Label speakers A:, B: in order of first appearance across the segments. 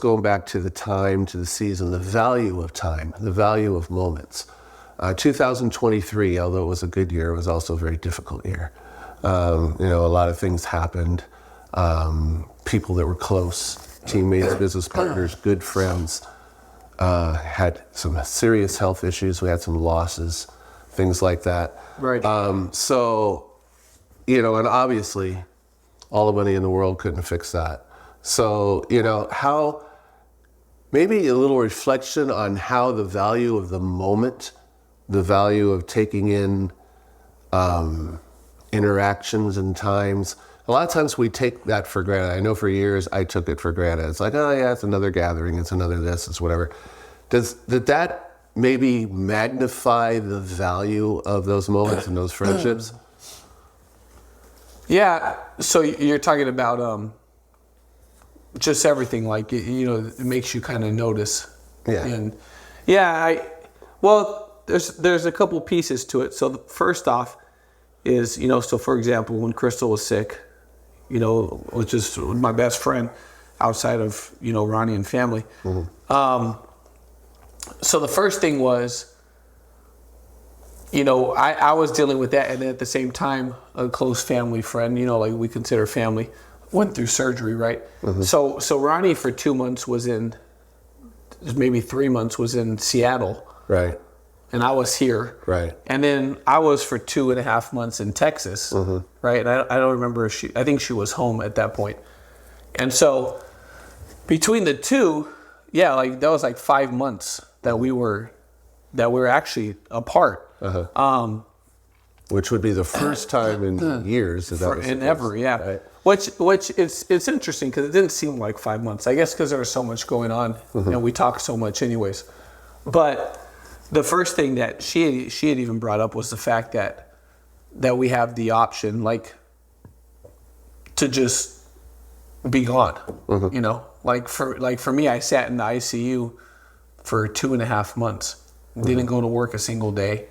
A: going back to the time, to the season, the value of time, the value of moments. 2023, although it was a good year, it was also a very difficult year. A lot of things happened. People that were close, teammates, business partners, good friends, had some serious health issues. We had some losses, things like that.
B: Right.
A: And obviously all the money in the world couldn't fix that. So, how, maybe a little reflection on how the value of the moment, the value of taking in interactions and times. A lot of times we take that for granted. I know for years I took it for granted. It's like, oh yeah, it's another gathering, it's another this, it's whatever. Did that maybe magnify the value of those moments and those friendships?
B: Yeah, so you're talking about just everything, like, it makes you kind of notice.
A: Yeah.
B: And there's a couple pieces to it. So the first off is, so for example, when Crystal was sick, which is my best friend outside of, Ronnie and family. Mm-hmm. So the first thing was, I was dealing with that, and then at the same time, a close family friend, like we consider family, went through surgery, right? Mm-hmm. So Ronnie for 2 months maybe 3 months was in Seattle.
A: Right.
B: And I was here.
A: Right.
B: And then I was for 2.5 months in Texas. Mm-hmm. Right. And I don't remember if I think she was home at that point. And so between the two, that was like 5 months that we were actually apart. Uh-huh.
A: Which would be the first time in years
B: ever, yeah. Right. Which it's interesting because it didn't seem like 5 months. I guess because there was so much going on, mm-hmm. and we talked so much, anyways. But the first thing that she had even brought up was the fact that we have the option, like, to just be gone. Mm-hmm. For me, I sat in the ICU for 2.5 months. Mm-hmm. Didn't go to work a single day.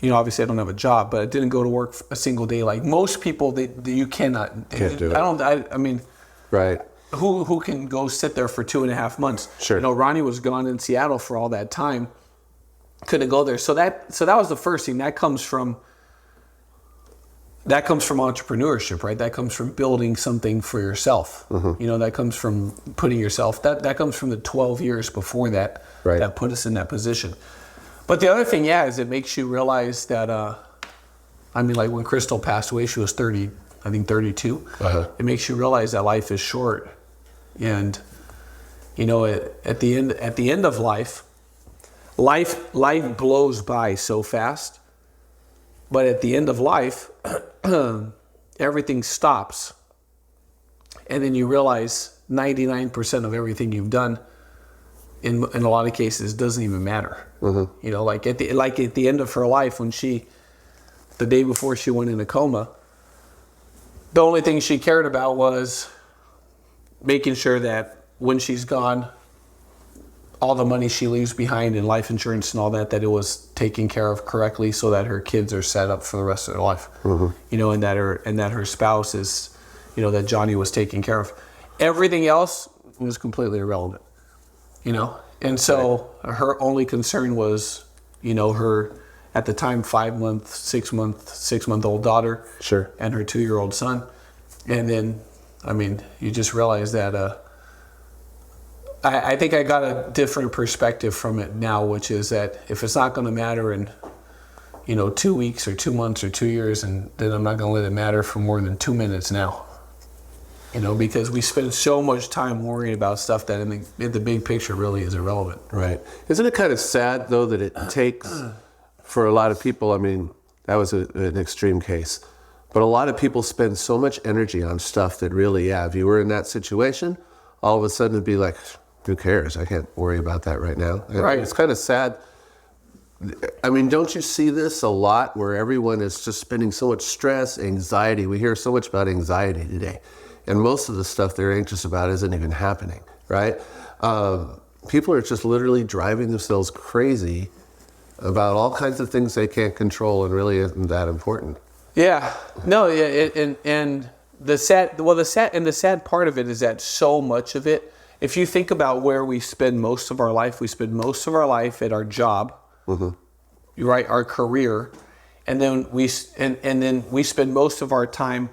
B: Obviously I don't have a job, but I didn't go to work a single day. Like most people, you can't do it. I mean,
A: right.
B: Who can go sit there for 2.5 months?
A: Sure.
B: Ronnie was gone in Seattle for all that time. Couldn't go there. So that was the first thing. That comes from entrepreneurship, right? That comes from building something for yourself. Mm-hmm. That comes from putting yourself, that comes from the 12 years before that, right, that put us in that position. But the other thing, is it makes you realize that, like when Crystal passed away, she was 32. Uh-huh. It makes you realize that life is short. And, at the end of life blows by so fast. But at the end of life, everything stops. And then you realize 99% of everything you've done in a lot of cases doesn't even matter. Mm-hmm. Like at the end of her life, when the day before she went in a coma, the only thing she cared about was making sure that when she's gone, all the money she leaves behind in life insurance and all that it was taken care of correctly so that her kids are set up for the rest of their life. Mm-hmm. And that her spouse is, that Johnny was taken care of. Everything else was completely irrelevant. And so her only concern was, her, at the time, 6-month-old daughter.
A: Sure.
B: And her 2-year-old son. And then, you just realize that, I think I got a different perspective from it now, which is that if it's not going to matter in, 2 weeks or 2 months or 2 years, and then I'm not going to let it matter for more than 2 minutes now. Because we spend so much time worrying about stuff that in the big picture really is irrelevant.
A: Right. Isn't it kind of sad, though, that it takes, for a lot of people, that was an extreme case, but a lot of people spend so much energy on stuff that really, if you were in that situation, all of a sudden it'd be like, who cares? I can't worry about that right now.
B: Right.
A: It's kind of sad. Don't you see this a lot where everyone is just spending so much stress, anxiety? We hear so much about anxiety today. And most of the stuff they're anxious about isn't even happening, right? People are just literally driving themselves crazy about all kinds of things they can't control and really isn't that important.
B: Yeah. No, and the sad part of it is that so much of it, if you think about where we spend most of our life, we spend most of our life at our job, right? Our career. And then we spend most of our time,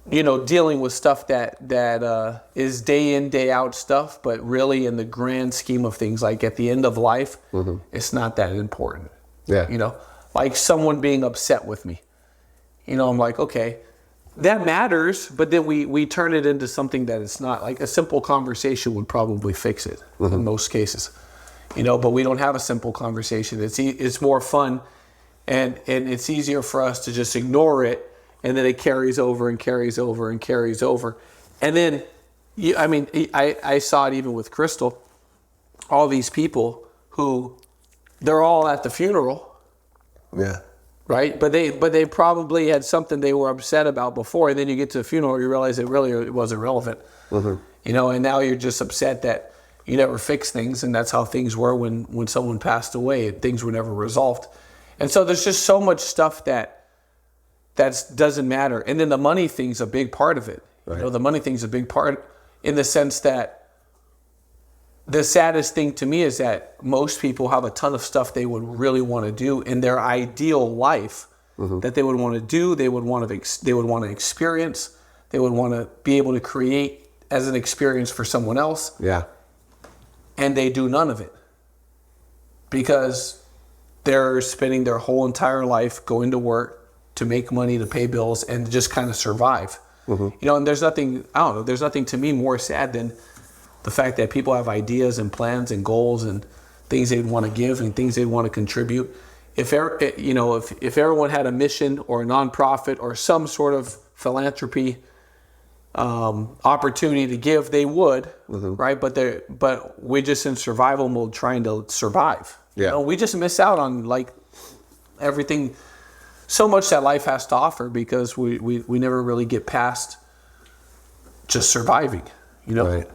B: dealing with stuff that is day in, day out stuff, but really in the grand scheme of things, like at the end of life, it's not that important.
A: Yeah.
B: Like someone being upset with me. I'm like, okay, that matters, but then we turn it into something that it's not. Like a simple conversation would probably fix it in most cases. But we don't have a simple conversation. It's more fun, and it's easier for us to just ignore it. And then it carries over and carries over and carries over. And then, I saw it even with Crystal. All these people who, they're all at the funeral.
A: Yeah.
B: Right? But they probably had something they were upset about before. And then you get to the funeral, you realize it wasn't relevant. And now you're just upset that you never fixed things. And that's how things were when someone passed away. Things were never resolved. And so there's just so much stuff that doesn't matter. And then the money thing's a big part of it.
A: Right.
B: The money thing's a big part in the sense that the saddest thing to me is that most people have a ton of stuff they would really want to do in their ideal life that they would want to do, they would want to experience, they would want to be able to create as an experience for someone else.
A: Yeah.
B: And they do none of it because they're spending their whole entire life going to work to make money, to pay bills, and just kind of survive. And there's nothing to me more sad than the fact that people have ideas and plans and goals and things they'd want to give and things they'd want to contribute. If everyone had a mission or a nonprofit or some sort of philanthropy opportunity to give, they would, right? But we're just in survival mode trying to survive.
A: Yeah.
B: We just miss out on like everything, so much that life has to offer because we never really get past just surviving,
A: Right.